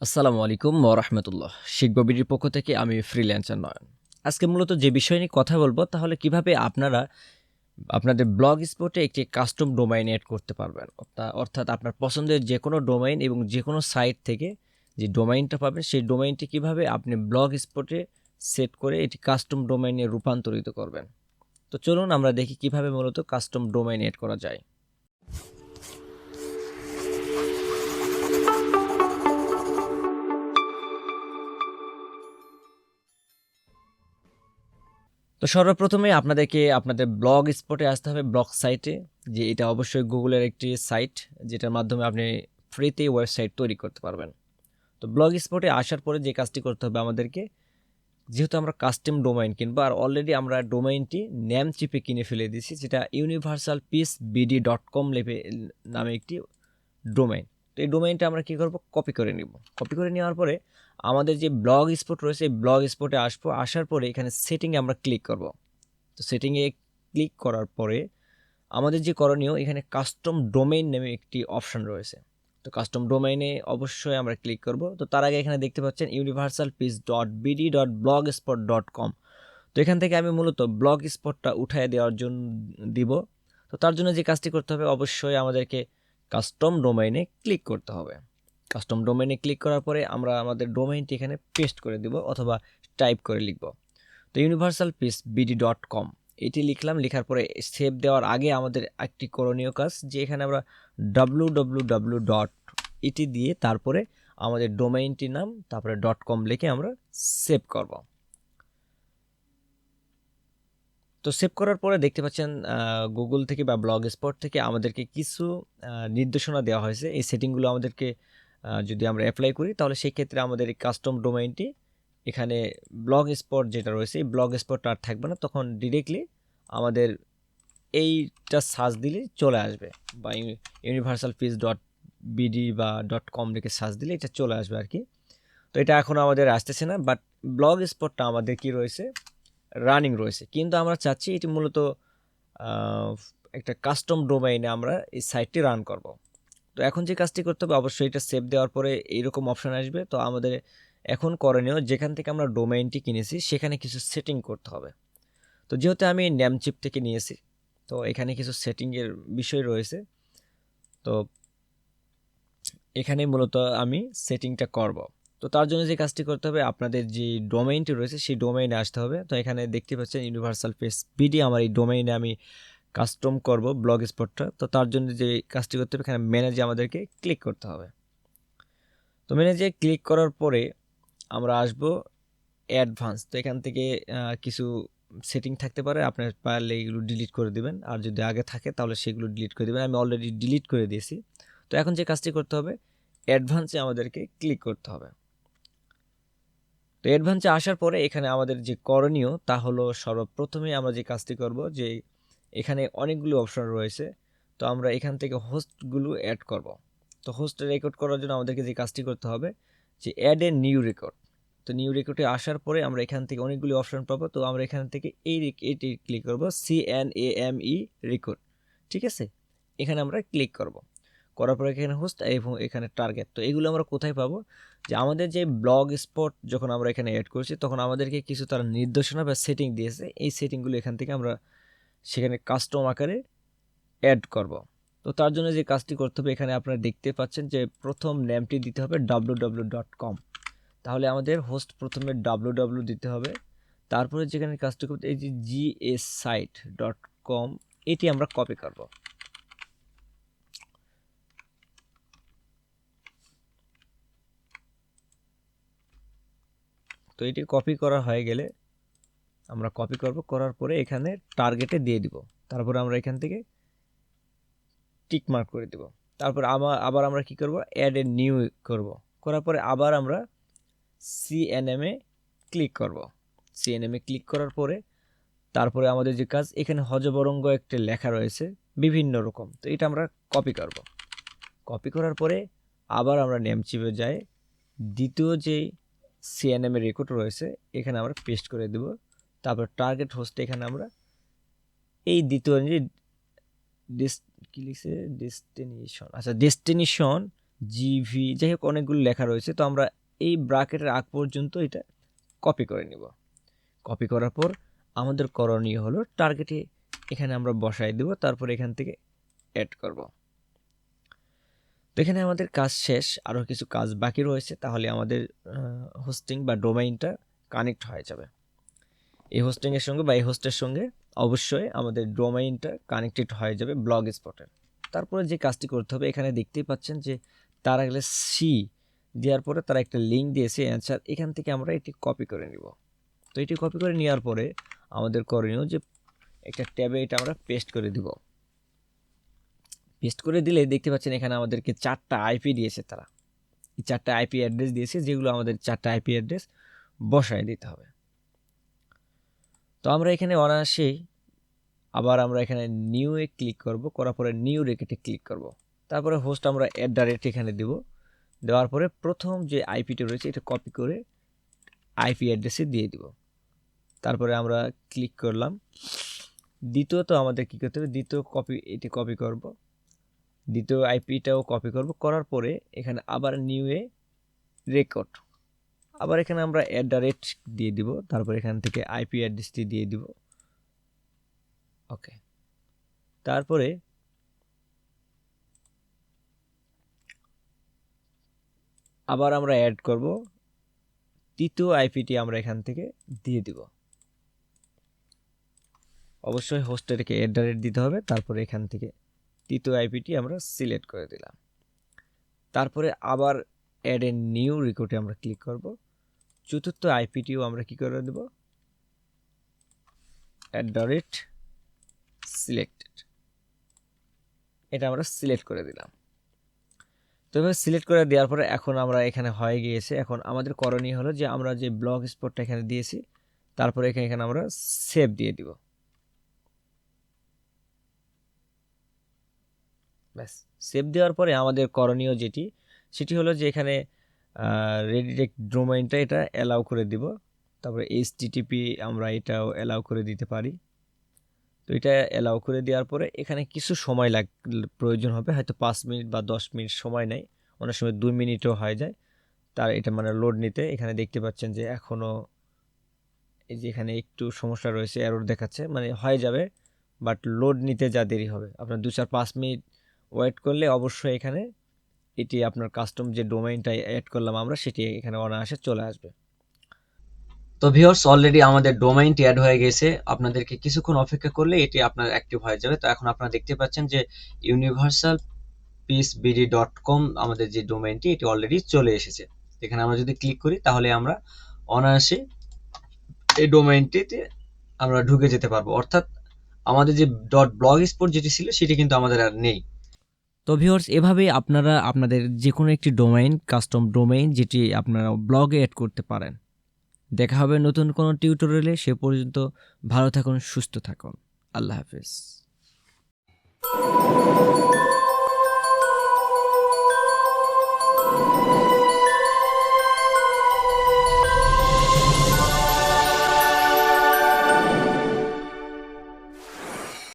আসসালামু আলাইকুম ওয়া রাহমাতুল্লাহ। শিখব বিডির পক্ষ থেকে আমি ফ্রিল্যান্সার নয়ন। আজকে মূলত যে বিষয় নিয়ে কথা বলবো তাহলে কিভাবে আপনারা আপনাদের ব্লগ স্পটে একটি কাস্টম ডোমাইন এড করতে পারবেন। অর্থাৎ আপনার পছন্দের যেকোনো ডোমাইন এবং যেকোনো সাইট থেকে যে ডোমাইনটা পাবেন সেই ডোমাইনটি কিভাবে আপনি ব্লগ স্পটে সেট করে এটি কাস্টম ডোমাইনে রূপান্তরিত করবেন। তো চলুন আমরা দেখি কিভাবে মূলত কাস্টম ডোমাইন এড করা যায়। তো সর্বপ্রথমে আপনাদেরকে আপনাদের ব্লগ স্পটে আসতে হবে, ব্লগ সাইটে। যে এটা অবশ্যই গুগলের একটি সাইট যেটার মাধ্যমে আপনি ফ্রিতে ওয়েবসাইট তৈরি করতে পারবেন। তো ব্লগ স্পটে আসার পরে যে কাজটি করতে হবে আমাদেরকে, যেহেতু আমরা কাস্টম ডোমাইন কিনবো আর অলরেডি আমরা ডোমাইনটি নেম চিপে কিনে ফেলে দিয়েছি, যেটা universalpeacebd.com নামে একটি ডোমাইন। তো এই ডোমাইনটা আমরা কী করব, কপি করে নিব। কপি করে নেওয়ার পরে আমাদের যে ব্লগ স্পট রয়েছে এই ব্লগ স্পটে আসবো, আসার পরে এখানে সেটিংয়ে আমরা ক্লিক করব। তো সেটিংয়ে ক্লিক করার পরে আমাদের যে করণীয়, এখানে কাস্টম ডোমেইন নামে একটি অপশন রয়েছে। তো কাস্টম ডোমেইনে অবশ্যই আমরা ক্লিক করব। তো তার আগে এখানে দেখতে পাচ্ছেন universalpeace.bd.blogspot.com। তো এখান থেকে আমি মূলত ব্লগ স্পটটা উঠায় দেওয়ার জন্য দিব। তো তার জন্য যে কাজটি করতে হবে, অবশ্যই আমাদেরকে কাস্টম ডোমেইনে ক্লিক করতে হবে। কাস্টম ডোমেইনে ক্লিক করার পরে আমরা আমাদের ডোমেইনটি এখানে পেস্ট করে দিব অথবা টাইপ করে লিখব। তো universalpeacebd.com এটি লিখলাম। লেখার পরে সেভ দেওয়ার আগে আমাদের একটি করণীয় কাজ, যে এখানে আমরা www. এটি দিয়ে তারপরে আমাদের ডোমেইনটির নাম তারপরে .com লিখে আমরা সেভ করব। তো সেভ করার পরে দেখতে পাচ্ছেন গুগল থেকে বা ব্লগ স্পট থেকে আমাদেরকে কিছু নির্দেশনা দেওয়া হয়েছে। এই সেটিংগুলো আমাদেরকে যদি আমরা অ্যাপ্লাই করি তাহলে সেই ক্ষেত্রে আমাদের এই কাস্টম ডোমেইনটি এখানে ব্লগ স্পট যেটা রয়েছে এই ব্লগ স্পটটা আর থাকবে না, তখন ডিরেক্টলি আমাদের এইটা সার্চ দিলে চলে আসবে, বা universalpeace.bd বা .com লিখে সার্চ দিলে এটা চলে আসবে আর কি। তো এটা এখন আমাদের আসতেছে না, বাট ব্লগ স্পটটা আমাদের কি রয়েছে, রানিং রয়েছে। কিন্তু আমরা চাচ্ছি এটি মূলত একটা কাস্টম ডোমাইনে আমরা এই সাইটটি রান করব। তো এখন যে কাজটি করতে হবে, অবশ্যই এটা সেভ দেওয়ার পরে এইরকম অপশন আসবে। তো আমাদের এখন করণীয়, যেখান থেকে আমরা ডোমাইনটি কিনেছি সেখানে কিছু সেটিং করতে হবে। তো যেহেতু আমি নেমচিপ থেকে নিয়েছি, তো এখানে কিছু সেটিংয়ের বিষয় রয়েছে। তো এখানে মূলত আমি সেটিংটা করব। তো তার জন্য যে কাজটি করতে হবে, আপনাদের যে ডোমেইনটি রয়েছে সেই ডোমেইনে আসতে হবে। তো এখানে দেখতে পাচ্ছেন ইউনিভার্সাল পেজ বিডি, আমার এই ডোমেইনে আমি কাস্টম করব ব্লগ স্পটটা। তো তার জন্য যে কাজটি করতে হবে, এখানে ম্যানেজে আমাদেরকে ক্লিক করতে হবে। তো ম্যানেজে ক্লিক করার পরে আমরা আসব অ্যাডভান্স। তো এখান থেকে কিছু সেটিং থাকতে পারে, আপনার পারলে এগুলো ডিলিট করে দিবেন, আর যদি আগে থাকে তাহলে সেগুলো ডিলিট করে দিবেন। আমি অলরেডি ডিলিট করে দিয়েছি। তো এখন যে কাজটি করতে হবে, অ্যাডভান্সে আমাদেরকে ক্লিক করতে হবে। তো অ্যাডভান্সে আসার পরে এখানে আমাদের যে করণীয় তা হলো, সর্বপ্রথমে আমরা যে কাজটি করব, যে এখানে অনেকগুলো অপশন রয়েছে। তো আমরা এখান থেকে হোস্টগুলো অ্যাড করব। তো হোস্ট রেকর্ড করার জন্য আমাদেরকে যে কাজটি করতে হবে, যে অ্যাড এ নিউ রেকর্ড। তো নিউ রেকর্ডে আসার পরে আমরা এখান থেকে অনেকগুলি অপশন পাবো। তো আমরা এখান থেকে এইটি ক্লিক করব, CNAME রেকর্ড। ঠিক আছে, এখানে আমরা ক্লিক করব। করার পরে এখানে হোস্ট এবং এখানে টার্গেট। তো এগুলো আমরা কোথায় পাবো, যে আমাদের যে ব্লগ স্পট যখন আমরা এখানে অ্যাড করছি তখন আমাদেরকে কিছু তারা নির্দেশনা বা সেটিং দিয়েছে। এই সেটিংগুলো এখান থেকে আমরা সেখানে কাস্টম আকারে অ্যাড করব। তো তার জন্য যে কাজটি করতে হবে, এখানে আপনারা দেখতে পাচ্ছেন যে প্রথম নেমটি দিতে হবে www.com। তাহলে আমাদের হোস্ট প্রথমে www দিতে হবে। তারপরে যেখানে কাজটি করতে, এই যে gsite.com এটি আমরা কপি করব। তো এটি কপি করা হয়ে গেলে আমরা কপি করব, করার পরে এখানে টার্গেটে দিয়ে দিব। তারপরে আমরা এখান থেকে টিক মার্ক করে দেব। তারপর আবার আমরা কি করব, অ্যাড এ নিউ করব। করার পরে আবার আমরা সিএনএমে ক্লিক করব। সিএনএমে ক্লিক করার পরে তারপরে আমাদের যে কাজ, এখানে হজবরঙ্গ একটা লেখা রয়েছে বিভিন্ন রকম। তো এটা আমরা কপি করব। কপি করার পরে আবার আমরা নেম চিপে যাই, দ্বিতীয় যে সিএনএমের রেকর্ড রয়েছে এখানে আমরা পেস্ট করে দেব। তারপর টার্গেট হোস্টে এখানে আমরা এই দ্বিতীয় যে কি লিখছে, ডেস্টিনেশন, আচ্ছা ডেস্টিনেশন জিভি, যাই হোক অনেকগুলো লেখা রয়েছে। তো আমরা এই ব্র্যাকেটের আগ পর্যন্ত এটা কপি করে নিব। কপি করার পর আমাদের করণীয় হলো টার্গেটে এখানে আমরা বসাই দেব, তারপর এখান থেকে অ্যাড করব। তো এখানে আমাদের কাজ শেষ, আরও কিছু কাজ বাকি রয়েছে, তাহলে আমাদের হোস্টিং বা ডোমাইনটা কানেক্ট হয়ে যাবে। এই হোস্টিংয়ের সঙ্গে বা এই হোস্টের সঙ্গে অবশ্যই আমাদের ডোমাইনটা কানেক্টেড হয়ে যাবে ব্লগ স্পটের। তারপরে যে কাজটি করতে হবে, এখানে দেখতেই পাচ্ছেন যে তারা গেলে সি দেওয়ার পরে তারা একটা লিঙ্ক দিয়েছে অ্যান্সার, এখান থেকে আমরা এটি কপি করে নিব। তো এটি কপি করে নেওয়ার পরে আমাদের করণীয় যে একটা ট্যাবে এটা আমরা পেস্ট করে দিব। পেস্ট করে দিলে দেখতে পাচ্ছেন এখানে আমাদেরকে 4টা আইপি দিয়েছে, তারা এই 4টা আইপি অ্যাড্রেস দিয়েছে, যেগুলো আমাদের 4টা আইপি অ্যাড্রেস বসায় দিতে হবে। তো আমরা এখানে অনায়াসেই আবার আমরা এখানে নিউ এ ক্লিক করব, করার পরে নিউ রেকেটে ক্লিক করব, তারপরে হোস্ট আমরা @ এখানে দেব। দেওয়ার পরে প্রথম যে আইপিটা রয়েছে এটা কপি করে আইপি অ্যাড্রেসে দিয়ে দিব। তারপরে আমরা ক্লিক করলাম। দ্বিতীয়ত আমাদের কী করতে হবে, এটি কপি করব, দ্বিতীয় আইপিটাও কপি করব, করার পরে এখানে আবার নিউ এ রেকর্ড, আবার এখানে আমরা @ দিয়ে দিব, তারপর এখান থেকে আইপি অ্যাড্রেসটি দিয়ে দিব। ওকে, তারপরে আবার আমরা অ্যাড করব, তৃতীয় আইপিটি আমরা এখান থেকে দিয়ে দিব। অবশ্যই হোস্টেরকে @ দিতে হবে, তারপরে এখান থেকে তৃতীয় আইপিটি আমরা সিলেক্ট করে দিলাম। তারপরে আবার অ্যাড এ নিউ রেকর্ডে আমরা ক্লিক করব, চতুর্থ আইপিটিও আমরা কি করে দেব, @সিলেক্টেড, এটা আমরা সিলেক্ট করে দিলাম। তো এভাবে সিলেক্ট করে দেওয়ার পরে এখন আমরা এখানে হয়ে গিয়েছে। এখন আমাদের করণীয় হলো যে আমরা যে ব্লগ স্পটটা এখানে দিয়েছি, তারপরে এখানে আমরা সেভ দিয়ে দিব। ব্যাস, সেভ দেওয়ার পরে আমাদের করণীয় সেটি হলো যে এখানে রেডিরেক্ট ডোমেইনটা এটা অ্যালাউ করে দিব, তারপরে এইচটিটিপি আমরা এটাও অ্যালাউ করে দিতে পারি। তো এটা অ্যালাউ করে দেওয়ার পরে এখানে কিছু সময় প্রয়োজন হবে, হয়তো 5 মিনিট বা 10 মিনিট সময় নেয়, অনেক সময় 2 মিনিটও হয়ে যায় তার এটা মানে লোড নিতে। এখানে দেখতে পাচ্ছেন যে এখনও এই যে এখানে একটু সমস্যা রয়েছে, এরর দেখাচ্ছে, মানে হয়ে যাবে, বাট লোড নিতে যা দেরি হবে। আপনার 2-4-5 মিনিট ওয়েট করলে অবশ্যই এখানে এটি আপনার কাস্টম যে ডোমেইনটা অ্যাড করলাম আমরা, সেটি এখানে অনায়াসে চলে আসবে। তো ভিউয়ার্স, অলরেডি আমাদের ডোমাইনটি অ্যাড হয়ে গেছে। আপনাদেরকে কিছুক্ষণ অপেক্ষা করলে এটি আপনার অ্যাক্টিভ হয়ে যাবে। তো এখন আপনারা দেখতে পাচ্ছেন যে universalpeacebd.com আমাদের যে ডোমেইনটি, এটি অলরেডি চলে এসেছে। এখানে আমরা যদি ক্লিক করি তাহলে আমরা অনায়াসে এই ডোমেইনটিতে আমরা ঢুকে যেতে পারবো, অর্থাৎ আমাদের যে .blogspot যেটি ছিল সেটি কিন্তু আমাদের আর নেই। তো ভিউয়ার্স, এভাবেই আপনারা আপনাদের যে কোনো একটি ডোমেইন, কাস্টম ডোমেইন, যেটি আপনারা ব্লগে অ্যাড করতে পারেন। দেখা হবে নতুন কোনো টিউটোরিয়ালে। সে পর্যন্ত ভালো থাকুন, সুস্থ থাকুন। আল্লাহ হাফেজ।